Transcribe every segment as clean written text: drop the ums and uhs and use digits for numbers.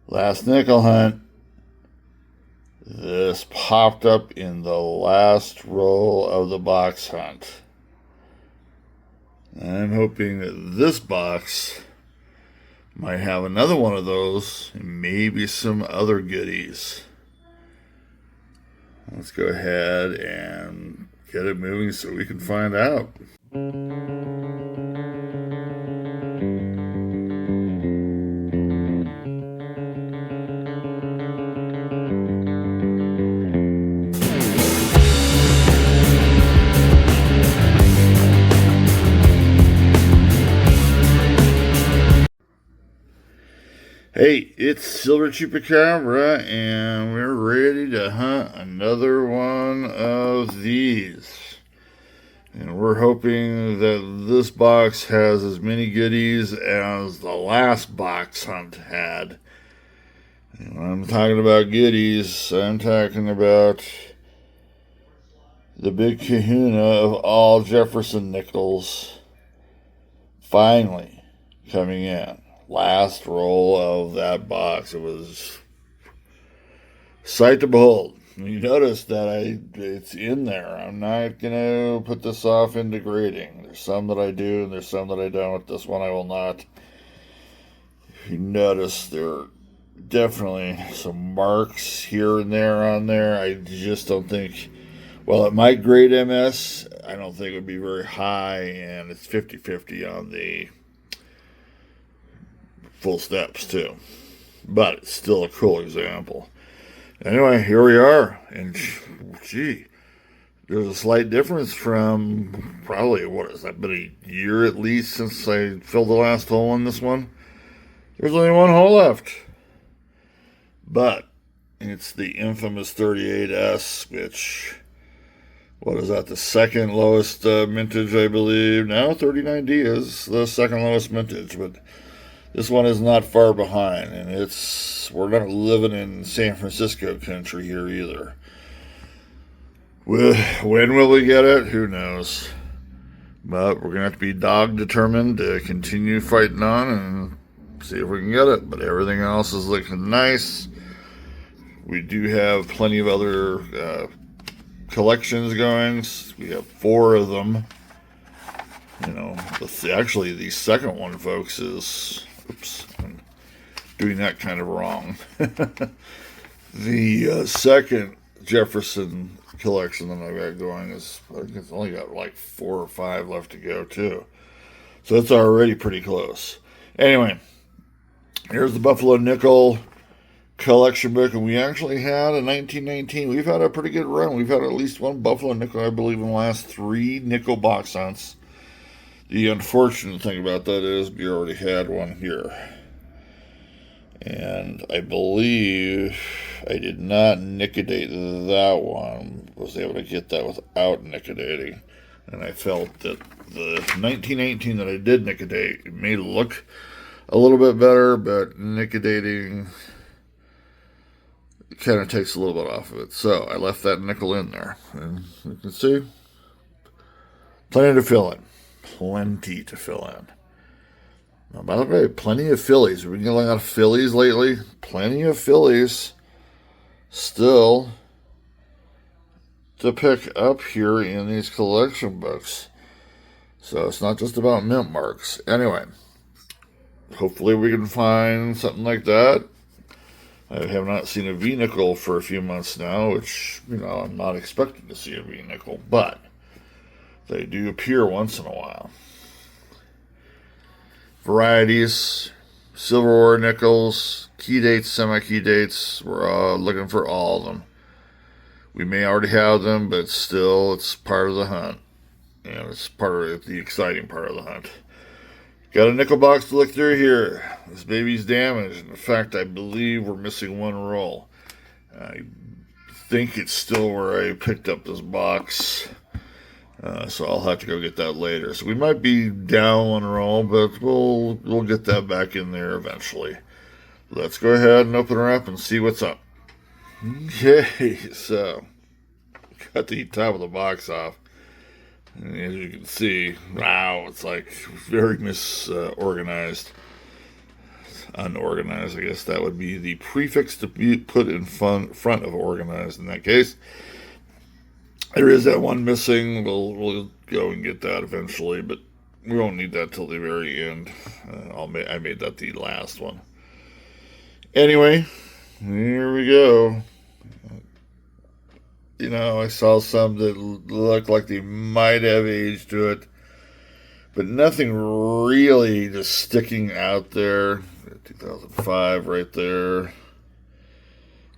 Last nickel hunt. This popped up in the last roll of the box hunt. I'm hoping that this box might have another one of those and maybe some other goodies. Let's go ahead and get it moving so we can find out. Hey, it's Silver Chupacabra, and we're ready to hunt another one of these. And we're hoping that this box has as many goodies as the last box hunt had. And when I'm talking about goodies, I'm talking about the big kahuna of all Jefferson nickels finally coming in. Last roll of that box. It was sight to behold. You notice that it's in there. I'm not gonna put this off into grading. There's some that I do and there's some that I don't. This one I will not. If you notice, there are definitely some marks here and there on there. I just don't think, well, it might grade MS. I don't think it would be very high, and it's 50-50 on the full steps too, but it's still a cool example. Anyway, here we are, and gee, there's a slight difference from probably, what has that been, a year at least since I filled the last hole in this one. There's only one hole left, but it's the infamous 38S, which, what is that, the second lowest mintage, I believe. Now 39D is the second lowest mintage, but this one is not far behind, and we're not living in San Francisco country here either. When will we get it? Who knows? But we're going to have to be dog determined to continue fighting on and see if we can get it. But everything else is looking nice. We do have plenty of other collections going. We have 4 of them. You know, actually the second one, folks, is... Oops, I'm doing that kind of wrong. The second Jefferson collection that I've got going is, I think it's only got like 4 or 5 left to go too. So it's already pretty close. Anyway, here's the Buffalo Nickel collection book, and we actually had a 1919. We've had a pretty good run. We've had at least one Buffalo Nickel, I believe, in the last 3 nickel box hunts. The unfortunate thing about that is we already had one here. And I believe I did not nicodate that one. Was able to get that without nicodating. And I felt that the 1918 that I did nicodate, it may look a little bit better, but nicodating kind of takes a little bit off of it. So I left that nickel in there. And you can see, plenty to fill in. Plenty to fill in. Now, by the way, plenty of fillies. We've been getting a lot of fillies lately. Plenty of fillies still to pick up here in these collection books. So it's not just about mint marks. Anyway, hopefully we can find something like that. I have not seen a V-nickel for a few months now, which, you know, I'm not expecting to see a V-nickel, but they do appear once in a while. Varieties, silver ore nickels, key dates, semi-key dates. We're looking for all of them. We may already have them, but still, it's part of the hunt. And it's part of the exciting part of the hunt. Got a nickel box to look through here. This baby's damaged. In fact, I believe we're missing one roll. I think it's still where I picked up this box. So I'll have to go get that later. So we might be down one roll, but we'll get that back in there eventually. Let's go ahead and open her up and see what's up. Okay, so got the top of the box off. And as you can see, wow, it's like very misorganized. unorganized. I guess that would be the prefix to be put in front of organized in that case. There is that one missing. We'll go and get that eventually, but we won't need that till the very end. I made that the last one. Anyway, here we go. I saw some that looked like they might have aged to it, but nothing really just sticking out there. 2005 right there.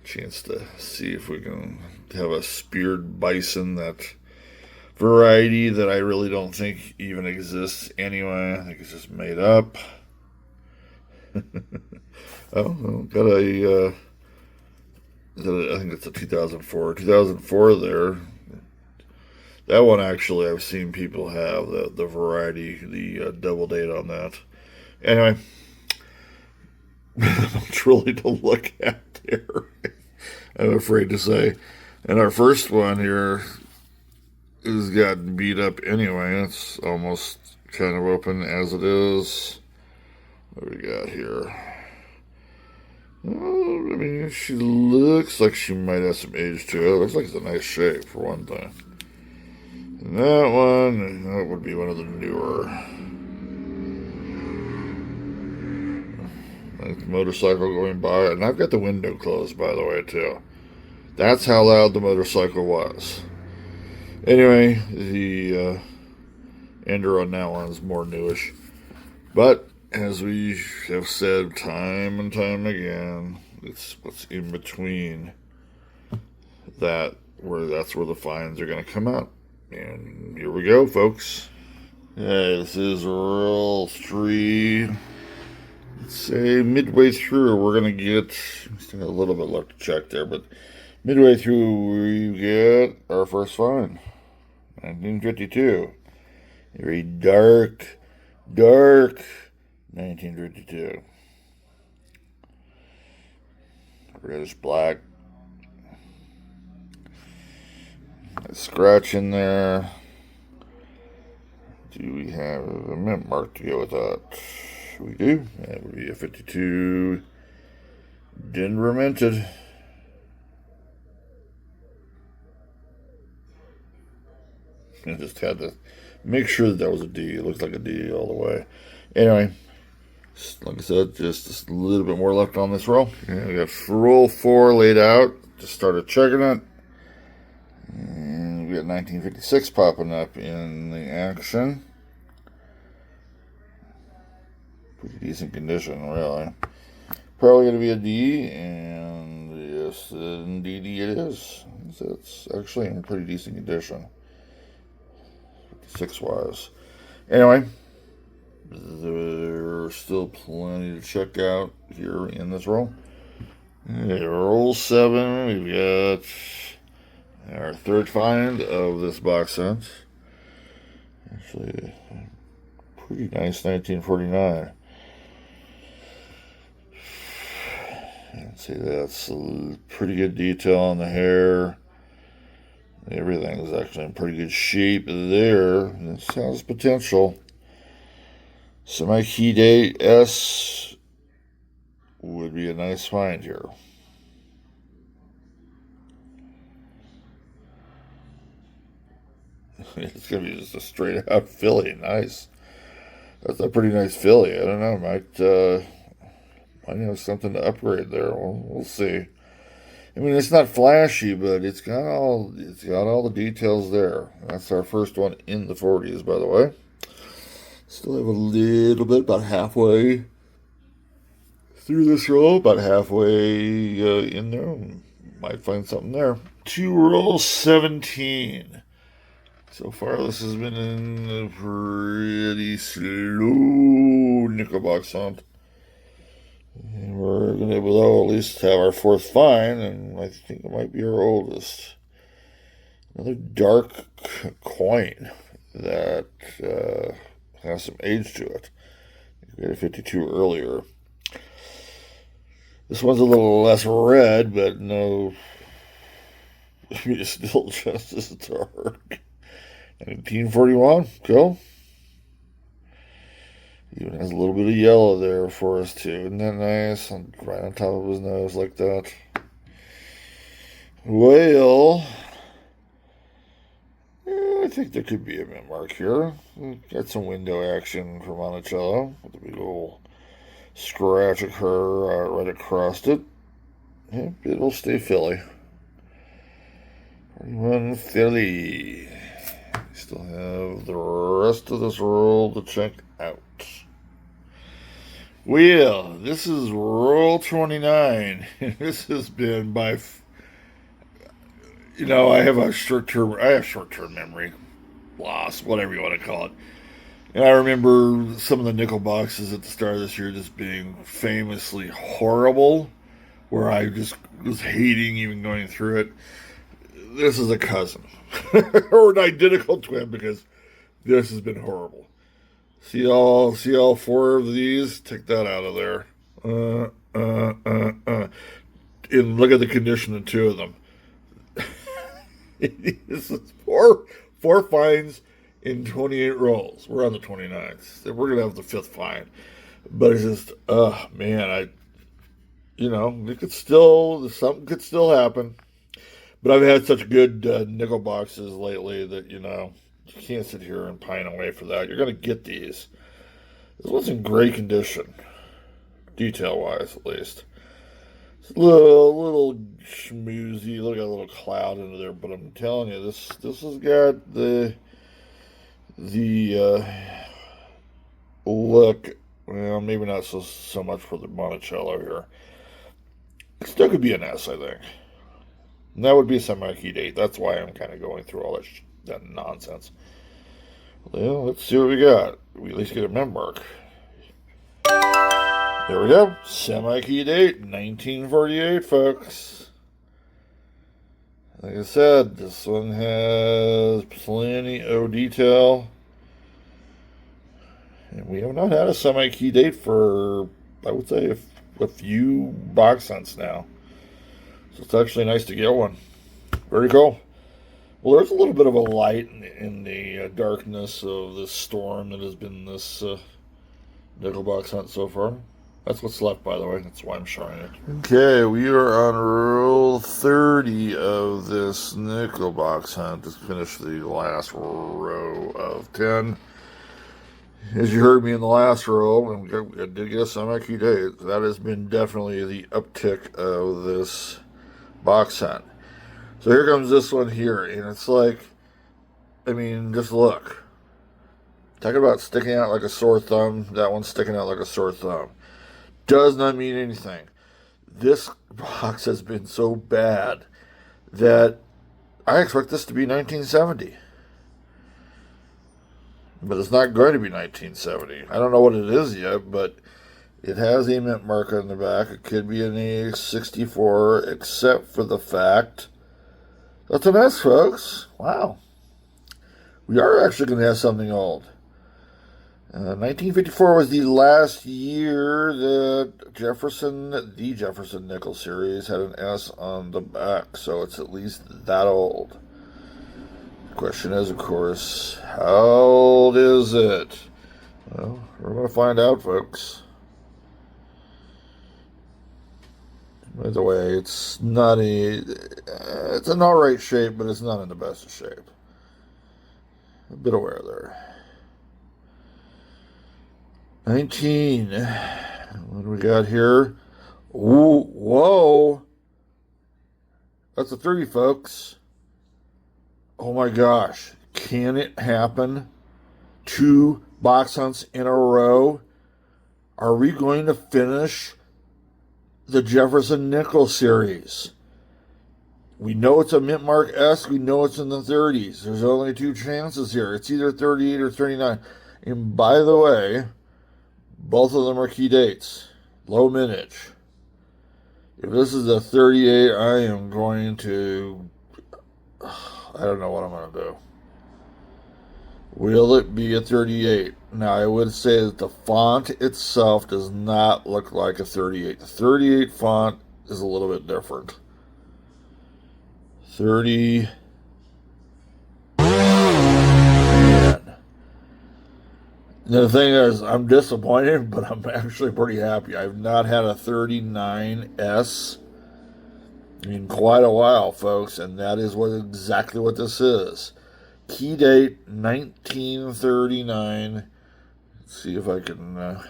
Chance to see if we can have a speared bison, that variety that I really don't think even exists anyway. I think it's just made up. Got a I think it's a 2004. 2004 there. That one actually I've seen people have, the variety, the double date on that. Anyway, it's really to look at there, I'm afraid to say. And our first one here has gotten beat up anyway. It's almost kind of open as it is. What do we got here? Well, I mean, she looks like she might have some age to it. Looks like it's a nice shape, for one thing. And that one, that would be one of the newer. Nice motorcycle going by. And I've got the window closed, by the way, too. That's how loud the motorcycle was. Anyway, the ender on that one is more newish. But as we have said time and time again, it's what's in between that's where the finds are going to come out. And here we go, folks. Yeah, this is roll 3. Let's say midway through, we're going to get, still got a little bit left to check there, but midway through, we get our first find. 1952. Very dark 1952. Reddish black. A scratch in there. Do we have a mint mark to go with that? We do. That would be a 52 Denver minted. I just had to make sure that was a D. It looks like a D all the way. Anyway, like I said, just a little bit more left on this roll. Yeah, we got roll 4 laid out. Just started checking it. And we got 1956 popping up in the action. Pretty decent condition, really. Probably going to be a D, and yes, indeed it is. It's actually in pretty decent condition. 56-wise. Anyway, there's still plenty to check out here in this roll. Roll 7, we've got our third find of this box set. Actually, pretty nice 1949. And see, that's a pretty good detail on the hair. Everything is actually in pretty good shape there. This has potential. Semi-key date S would be a nice find here. It's going to be just a straight out filly. Nice. That's a pretty nice filly. I don't know. Might have something to upgrade there. We'll see. I mean, it's not flashy, but it's got all the details there. That's our first one in the 40s, by the way. Still have a little bit, about halfway through this roll, about halfway in there. Might find something there. To roll 17. So far, this has been in a pretty slow nickel box hunt. And we're going to at least have our fourth find, and I think it might be our oldest. Another dark coin that has some age to it. We had a 52 earlier. This one's a little less red, but no, it's still just as dark. 1941, cool. Even has a little bit of yellow there for us too. Isn't that nice? Right on top of his nose like that. Well, I think there could be a mint mark here. Got some window action for Monticello with a big old scratch occur right across it. Yeah, it'll stay Philly. 41 Philly. Still have the rest of this roll to check out. Well, this is roll 29. This has been by, I have short-term memory loss, whatever you want to call it. And I remember some of the nickel boxes at the start of this year just being famously horrible, where I just was hating even going through it. This is a cousin, or an identical twin, because this has been horrible. See all four of these? Take that out of there. And look at the condition of two of them. This is four fines in 28 rolls. We're on the 29th. We're gonna have the fifth fine, but it's just, man, something could still happen. But I've had such good nickel boxes lately that, you can't sit here and pine away for that. You're going to get these. This one's in great condition, detail-wise at least. It's a little schmoozy, got a little cloud into there, but I'm telling you, this has got the look. Well, maybe not so much for the Monticello here. It still could be an S, I think. And that would be a semi-key date. That's why I'm kind of going through all that nonsense. Well, let's see what we got. We at least get a mint mark. There we go. Semi-key date, 1948, folks. Like I said, this one has plenty of detail. And we have not had a semi-key date for, I would say, a few box hunts now. So it's actually nice to get one. Very cool. Well, there's a little bit of a light in the darkness of this storm that has been this nickel box hunt so far. That's what's left, by the way. That's why I'm showing it. Okay, we are on roll 30 of this nickel box hunt. Just finished the last row of 10. As you heard me in the last row, I did get a semi-key date. That has been definitely the uptick of this box hunt. So here comes this one here, and it's like, just look. Talking about sticking out like a sore thumb, that one's sticking out like a sore thumb. Does not mean anything. This box has been so bad that I expect this to be 1970. But it's not going to be 1970. I don't know what it is yet, but it has a mint mark on the back. It could be an A64, except for the fact that's an S, folks. Wow. We are actually going to have something old. 1954 was the last year that the Jefferson Nickel series had an S on the back, so it's at least that old. The question is, of course, how old is it? Well, we're going to find out, folks. By the way, it's an alright shape, but it's not in the best of shape. A bit aware there. 19. What do we got here? Ooh, whoa. That's a 30, folks. Oh my gosh. Can it happen? 2 box hunts in a row? Are we going to finish the Jefferson Nickel series? We know it's a mint mark S. We know it's in the 30s. There's only 2 chances here. It's either 38 or 39. And by the way, both of them are key dates. Low mintage. If this is a 38, I am going to... I don't know what I'm going to do. Will it be a 38? Now, I would say that the font itself does not look like a 38. The 38 font is a little bit different. 30. Man. The thing is, I'm disappointed, but I'm actually pretty happy. I've not had a 39S in quite a while, folks, and that is exactly what this is. Key date 1939. Let's see if I can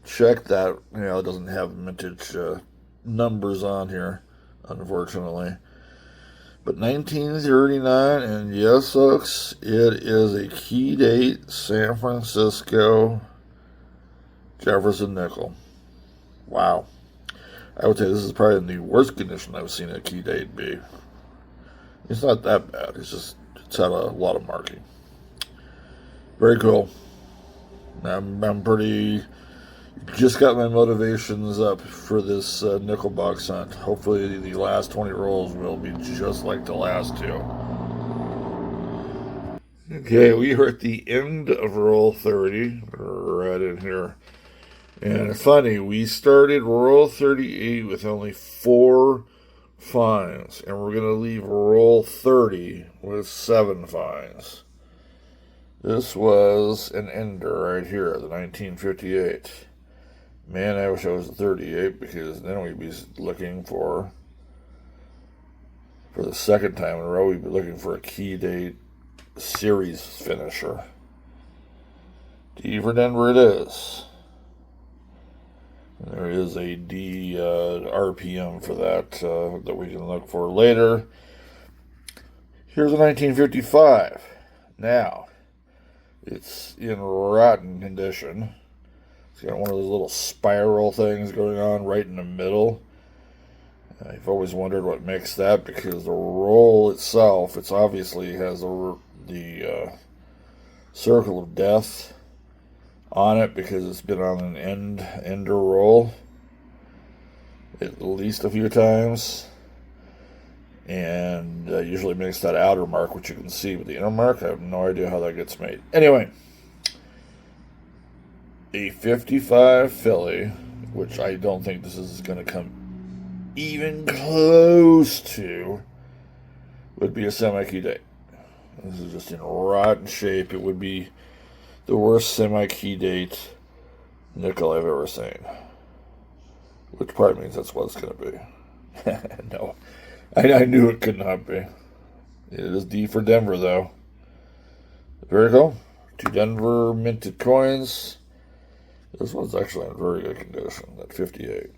check that. It doesn't have vintage numbers on here, unfortunately. But 1939, and yes, folks, it is a key date San Francisco Jefferson nickel. Wow. I would say this is probably the worst condition I've seen a key date be. It's not that bad. It's had a lot of marking. Very cool. I'm pretty. Just got my motivations up for this nickel box hunt. Hopefully, the last 20 rolls will be just like the last two. Okay, we are at the end of roll 30. Right in here. And it's funny, we started roll 38 with only 4 finds, and we're going to leave roll 30 with 7 finds. This was an ender right here, the 1958. Man, I wish I was a 38, because then we'd be looking for the second time in a row, we'd be looking for a key date series finisher. D for Denver it is. And there is a D RPM for that we can look for later. Here's a 1955. Now, it's in rotten condition. It's got one of those little spiral things going on right in the middle. I've always wondered what makes that, because the roll itself, it's obviously has the circle of death on it, because it's been on an ender roll at least a few times, and usually makes that outer mark, which you can see, but the inner mark, I have no idea how that gets made. Anyway, a 55 Philly, which I don't think this is going to come even close to, would be a semi-key date. This is just in rotten shape. It would be the worst semi-key date nickel I've ever seen. Which probably means that's what it's going to be. No, I knew it could not be. It is D for Denver, though. Very cool. 2 Denver minted coins. This one's actually in very good condition, that 58.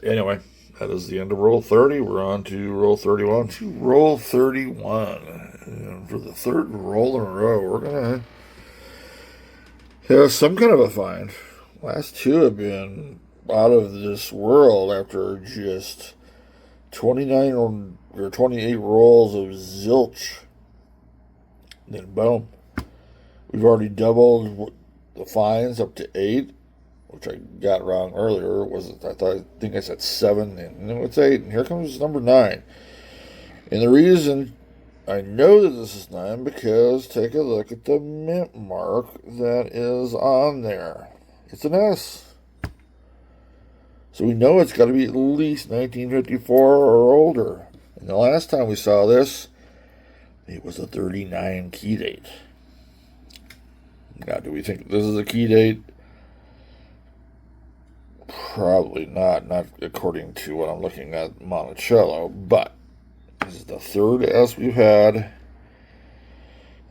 Anyway, that is the end of roll 30. We're on to roll 31. To roll 31. And for the third roll in a row, we're going to have some kind of a find. Last two have been out of this world after just 29 or 28 rolls of zilch. Then boom. We've already doubled the finds up to 8, which I got wrong earlier. I think I said 7, and then it's 8, and here comes number 9. And the reason I know that this is 9, because take a look at the mint mark that is on there. It's an S. So we know it's got to be at least 1954 or older. And the last time we saw this, it was a 39 key date. Now, do we think this is a key date? Probably not according to what I'm looking at Monticello, but this is the third S we've had, and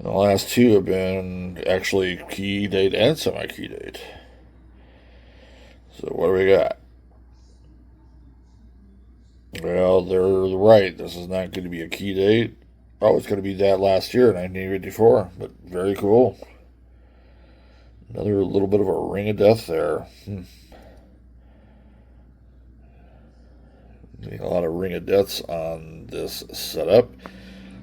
the last 2 have been actually key date and semi-key date. So what do we got? Well, they're right. This is not going to be a key date. Oh, it's going to be that last year, 1954, but very cool. Another little bit of a ring of death there. A lot of ring of deaths on this setup.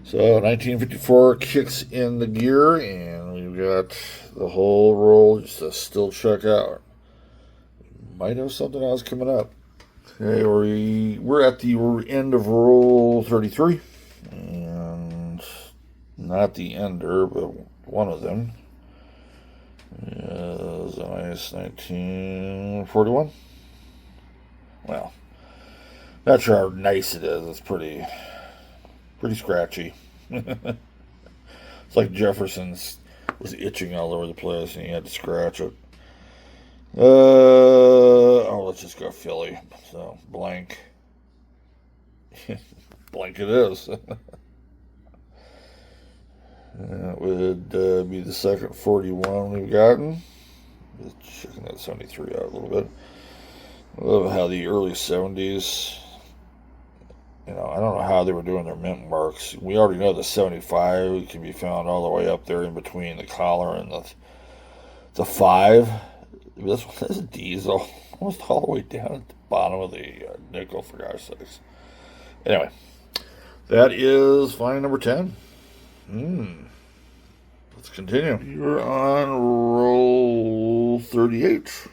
So 1954 kicks in the gear, and we've got the whole roll just to still check out. Might have something else coming up. Okay, we're at the end of roll 33, and not the ender, but one of them. Is a nice 1941. Well, not sure how nice it is. It's pretty scratchy. It's like Jefferson's was itching all over the place, and he had to scratch it. Let's just go Philly. So, blank. Blank it is. That would be the second 41 we've gotten. Just checking that 73 out a little bit. I love how the early 70s, I don't know how they were doing their mint marks. We already know the 75 can be found all the way up there in between the collar and the 5. This diesel, almost all the way down at the bottom of the nickel, for God's sakes. Anyway, that is finding number 10. Let's continue. You're on roll 38.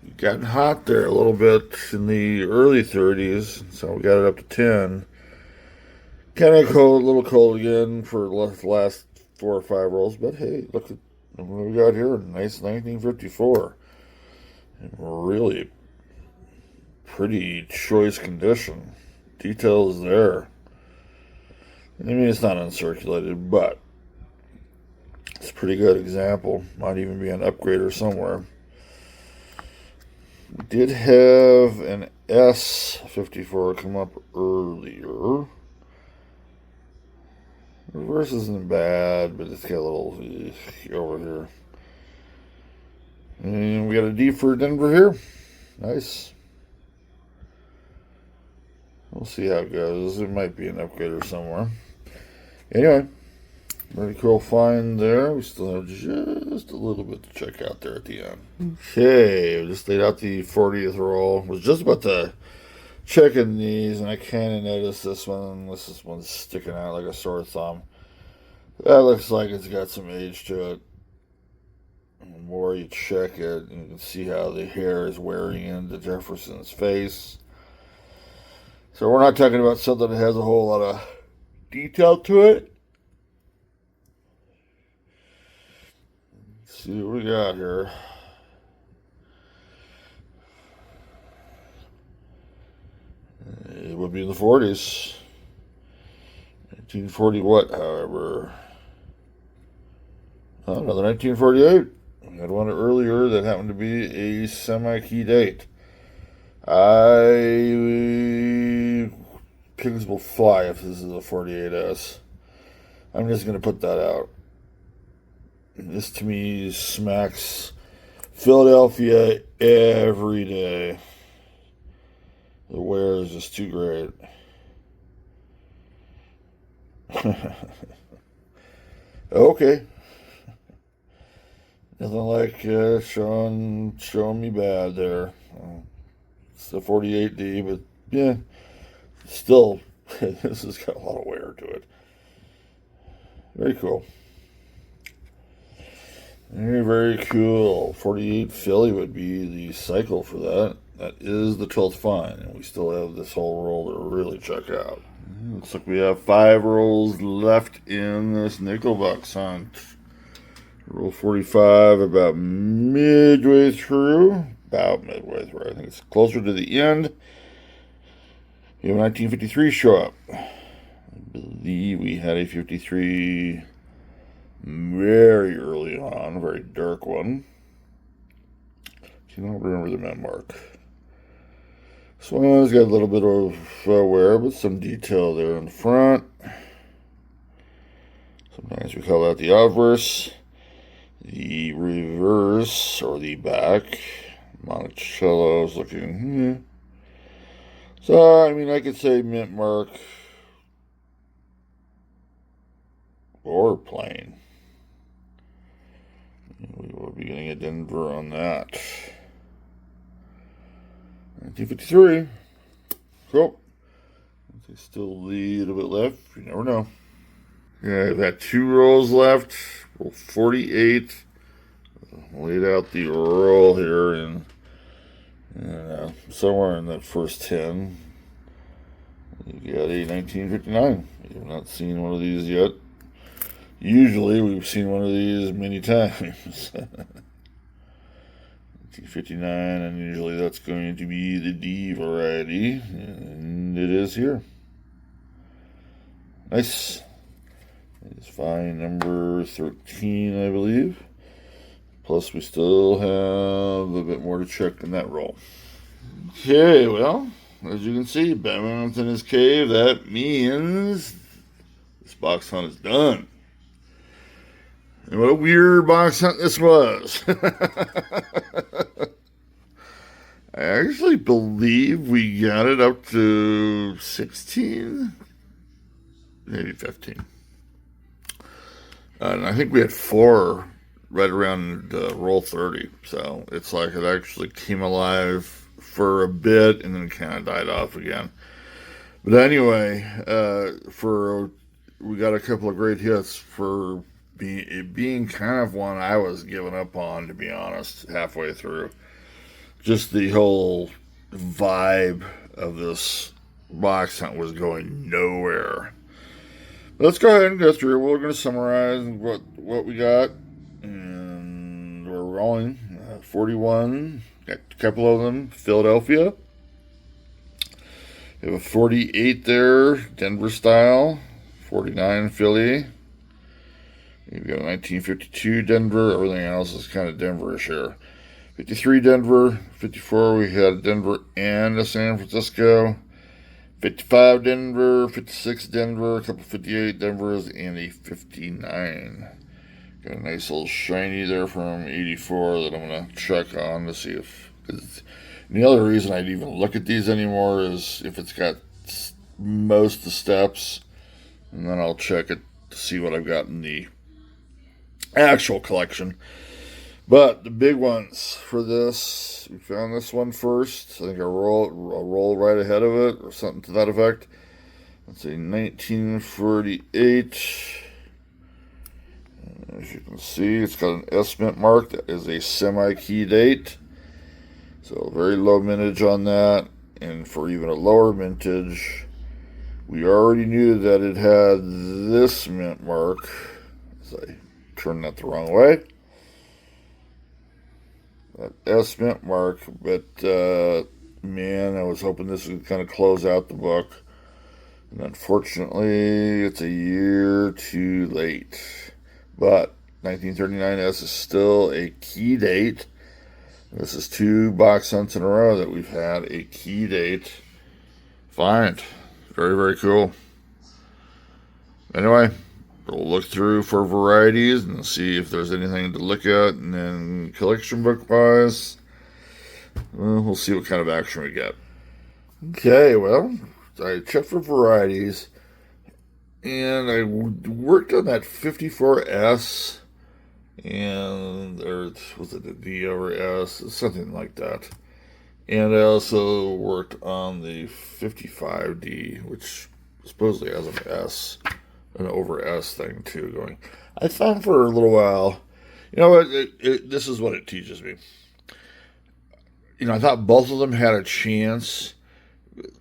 You've gotten hot there a little bit in the early 30s, so we got it up to 10. Kind of cold, a little cold again for the last 4 or 5 rolls, but hey, look at what we got here. Nice 1954. Really pretty choice condition. Details there. I mean, it's not uncirculated, but it's a pretty good example. Might even be an upgrader somewhere. We did have an S54 come up earlier. Reverse isn't bad, but it's got a little over here. And we got a D for Denver here. Nice. We'll see how it goes. It might be an upgrader somewhere. Anyway, very cool find there. We still have just a little bit to check out there at the end. Okay, we just laid out the 40th roll. Was just about to check in these, and I kind of noticed this one. This one's sticking out like a sore thumb. That looks like it's got some age to it. The more you check it, you can see how the hair is wearing into Jefferson's face. So we're not talking about something that has a whole lot of detail to it. Let's see what we got here. It would be in the 40s. 1940 what, however? Oh, another 1948. We had one earlier that happened to be a semi-key date. Pigs will fly if this is a 48S. I'm just going to put that out. This to me smacks Philadelphia every day. The wear is just too great. Okay. Nothing like showing me bad there. It's the 48D, but yeah, still, this has got a lot of wear to it. Very cool. Very, very cool. 48 Philly would be the cycle for that. That is the 12th find, and we still have this whole roll to really check out. Looks like we have 5 rolls left in this nickel box hunt. Roll 45 about midway through. About midway through. I think it's closer to the end. We have a 1953 show up. I believe we had a 53 very early on, a very dark one. I don't remember the mint mark. This one's got a little bit of wear, but some detail there in the front. Sometimes we call that the obverse. The reverse, or the back, Monticello's looking, So, I mean, I could say mint mark or plain. We will be getting a Denver on that. 1953. Cool. They still lead a bit left. You never know. Yeah, I've got 2 rolls left. Roll 48. Laid out the roll here and somewhere in that first 10. You got a 1959. We have not seen one of these yet. Usually we've seen one of these many times. 1959, and usually that's going to be the D variety, and it is here. Nice. It's fine number 13, I believe. Plus, we still have a bit more to check in that roll. Okay, well, as you can see, Batman's in his cave. That means this box hunt is done. And what a weird box hunt this was. I actually believe we got it up to 16, maybe 15. And I think we had 4 right around roll 30. So it's like it actually came alive for a bit and then kind of died off again. But anyway, we got a couple of great hits for it being kind of one I was giving up on, to be honest, halfway through. Just the whole vibe of this box hunt was going nowhere. But let's go ahead and go through. We're going to summarize what we got. And we're rolling. 41. Got a couple of them. Philadelphia. We have a 48 there. Denver style. 49 Philly. We've got a 1952 Denver. Everything else is kind of Denver-ish here. 53 Denver. 54 we had Denver and a San Francisco. 55 Denver. 56 Denver. A couple 58 Denvers and a 59. Got a nice little shiny there from 84 that I'm going to check on to see if... the other reason I'd even look at these anymore is if it's got most of the steps. And then I'll check it to see what I've got in the actual collection. But the big ones for this, we found this one first. I think I'll roll right ahead of it or something to that effect. Let's see, 1948. As you can see, it's got an S mint mark. That is a semi-key date. So very low mintage on that. And for even a lower mintage, we already knew that it had this mint mark. As I turn that the wrong way. That S mint mark. But, man, I was hoping this would kind of close out the book. And unfortunately, it's a year too late. But 1939S is still a key date. This is 2 box hunts in a row that we've had a key date find. Very, very cool. Anyway, we'll look through for varieties and see if there's anything to look at. And then collection book wise, we'll see what kind of action we get. Okay, well, I checked for varieties. And I worked on that 54S, and there was it a D over S, something like that. And I also worked on the 55D, which supposedly has an over S thing too going. I found for a little while, you know what? This is what it teaches me. You know, I thought both of them had a chance.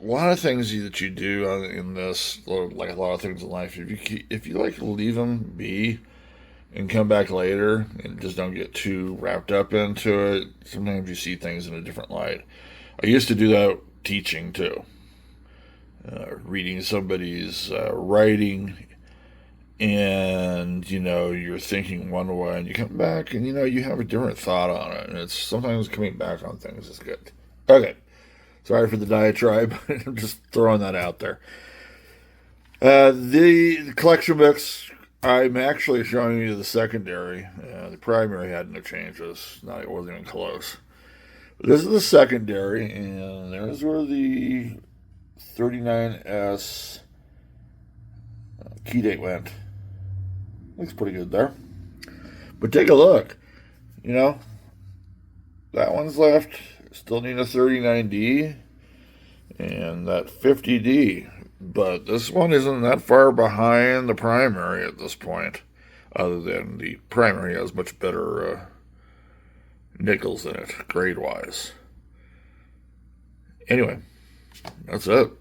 A lot of things that you do in this, like a lot of things in life, if you like leave them be and come back later and just don't get too wrapped up into it, sometimes you see things in a different light. I used to do that teaching too, reading somebody's writing, and you're thinking one way, and you come back and you have a different thought on it, and it's sometimes coming back on things is good. Okay. Sorry for the diatribe. I'm just throwing that out there. The collection books, I'm actually showing you the secondary. The primary had no changes. It wasn't even close. But this is the secondary, and there's where the 39S key date went. Looks pretty good there. But take a look. That one's left. Still need a 39D and that 50D, but this one isn't that far behind the primary at this point, other than the primary has much better nickels in it, grade-wise. Anyway, that's it.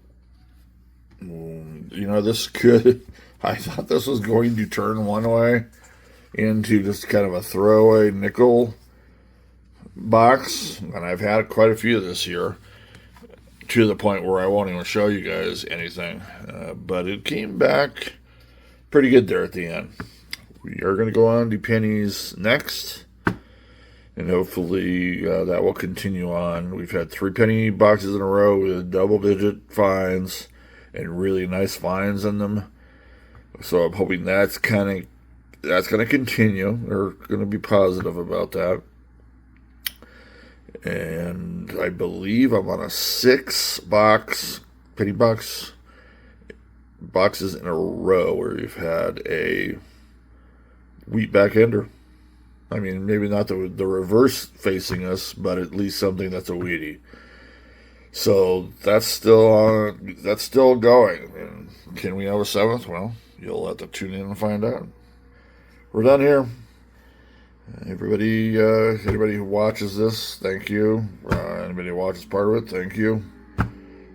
This could... I thought this was going to turn one way into just kind of a throwaway nickel box, and I've had quite a few this year, to the point where I won't even show you guys anything. But it came back pretty good there at the end. We are going to go on to pennies next, and hopefully that will continue on. We've had 3 penny boxes in a row with double-digit finds and really nice finds in them. So I'm hoping that's going to continue. We're going to be positive about that. And I believe I'm on a 6 penny boxes in a row where we've had a wheat back ender. I mean, maybe not the reverse facing us, but at least something that's a wheatie. So that's still going. And can we have a 7th? Well, you'll have to tune in and find out. We're done here. Anybody who watches this, thank you. Anybody who watches part of it, thank you.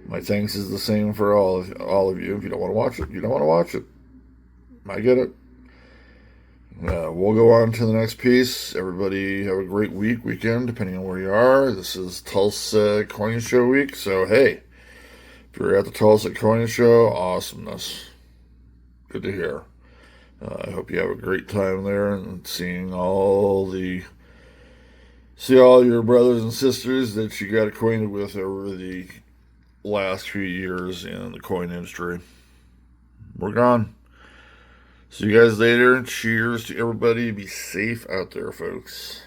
My thanks is the same for all of you. If you don't want to watch it, you don't want to watch it. I get it. We'll go on to the next piece. Everybody have a great weekend, depending on where you are. This is Tulsa Coin Show week, so hey, if you're at the Tulsa Coin Show, awesomeness. Good to hear. I hope you have a great time there and see all your brothers and sisters that you got acquainted with over the last few years in the coin industry. We're gone. See you guys later. Cheers to everybody. Be safe out there, folks.